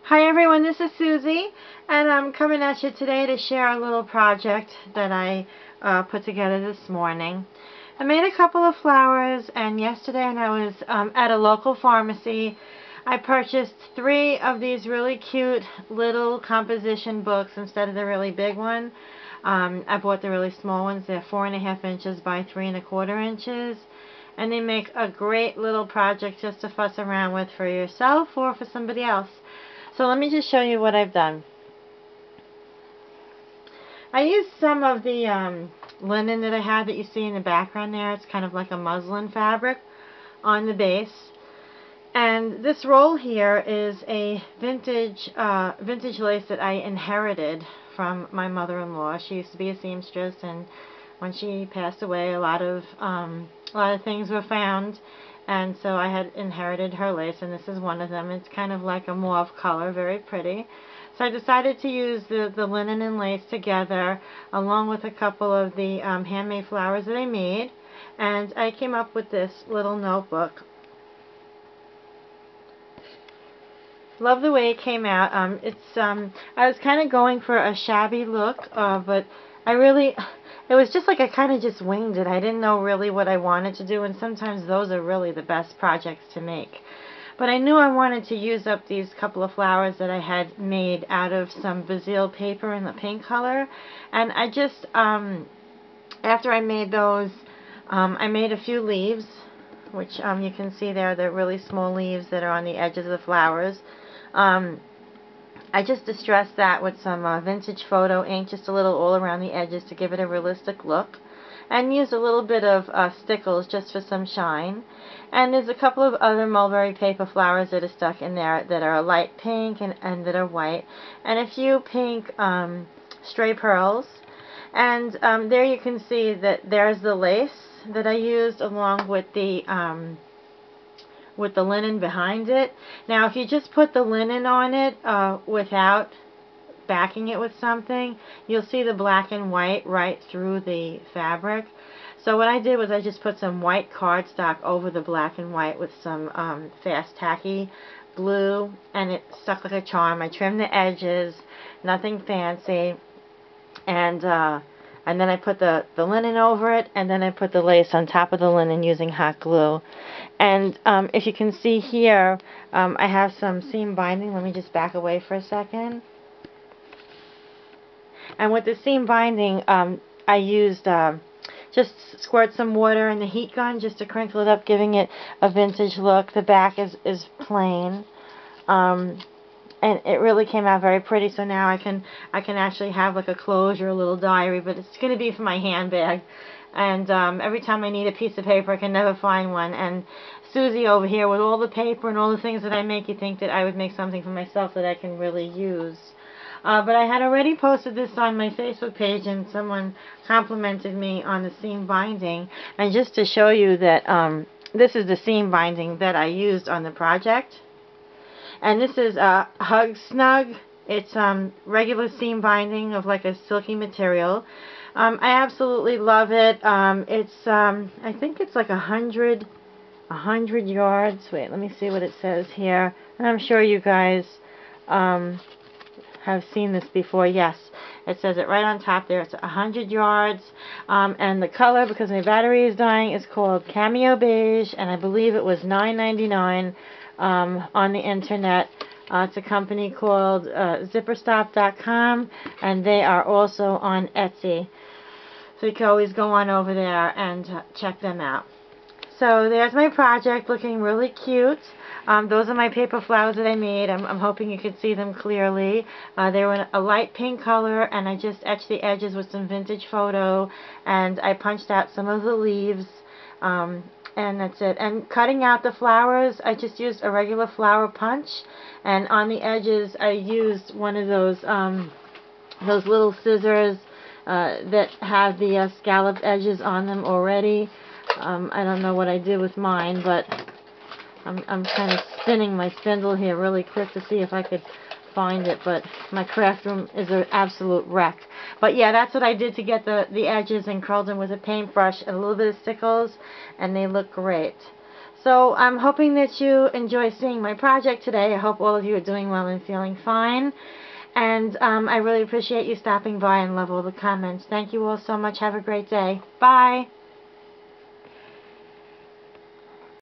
Hi everyone, this is Susie, and I'm coming at you today to share a little project that I put together this morning. I made a couple of flowers, and yesterday when I was at a local pharmacy, I purchased 3 of these really cute little composition books instead of the really big one. I bought the really small ones. They're 4.5 inches by 3.25 inches. And they make a great little project just to fuss around with for yourself or for somebody else. So let me just show you what I've done. I used some of the linen that I had that you see in the background there. It's kind of like a muslin fabric on the base. And this roll here is a vintage lace that I inherited from my mother-in-law. She used to be a seamstress, and when she passed away, a lot of things were found, and so I had inherited her lace, and this is one of them. It's kind of like a mauve color, very pretty. So I decided to use the linen and lace together, along with a couple of the handmade flowers that I made, and I came up with this little notebook. Love the way it came out. I was kind of going for a shabby look, but it was just like I kind of just winged it. I didn't know really what I wanted to do, and sometimes those are really the best projects to make. But I knew I wanted to use up these couple of flowers that I had made out of some Bazil paper in the pink color, and I just, after I made those, I made a few leaves, which you can see there, they're really small leaves that are on the edges of the flowers. I just distressed that with some vintage photo ink, just a little all around the edges to give it a realistic look, and used a little bit of stickles just for some shine. And there's a couple of other mulberry paper flowers that are stuck in there that are a light pink and that are white, and a few pink stray pearls. And there you can see that there's the lace that I used along with the linen behind it. Now if you just put the linen on it without backing it with something, you'll see the black and white right through the fabric. So what I did was I just put some white cardstock over the black and white with some fast tacky glue, and it stuck like a charm. I trimmed the edges, nothing fancy, and then I put the linen over it, and then I put the lace on top of the linen using hot glue. And if you can see here, I have some seam binding. Let me just back away for a second. And with the seam binding, I used just squirt some water in the heat gun just to crinkle it up, giving it a vintage look. The back is plain. And it really came out very pretty. So now I can actually have like a closure, a little diary, but it's going to be for my handbag. And every time I need a piece of paper, I can never find one. And Susie over here, with all the paper and all the things that I make, you think that I would make something for myself that I can really use. But I had already posted this on my Facebook page, and someone complimented me on the seam binding. And just to show you that this is the seam binding that I used on the project. And this is a Hug Snug. It's regular seam binding of like a silky material. I absolutely love it. It's I think it's like 100 yards. Wait, let me see what it says here. And I'm sure you guys have seen this before. Yes, it says it right on top there. It's 100 yards. And the color, because my battery is dying, is called Cameo Beige, and I believe it was $9.99 on the internet. It's a company called zipperstop.com, and they are also on Etsy. So you can always go on over there and check them out. So there's my project, looking really cute. Those are my paper flowers that I made. I'm hoping you can see them clearly. They were in a light pink color, and I just etched the edges with some vintage photo, and I punched out some of the leaves. And that's it. And cutting out the flowers, I just used a regular flower punch, and on the edges I used one of those little scissors that have the scalloped edges on them already. I don't know what I did with mine, but I'm kind of spinning my spindle here really quick to see if I could find it, but my craft room is an absolute wreck. But yeah, that's what I did to get the edges, and curled them with a paintbrush and a little bit of stickles, and they look great. So I'm hoping that you enjoy seeing my project today. I hope all of you are doing well and feeling fine. And I really appreciate you stopping by and love all the comments. Thank you all so much. Have a great day. Bye.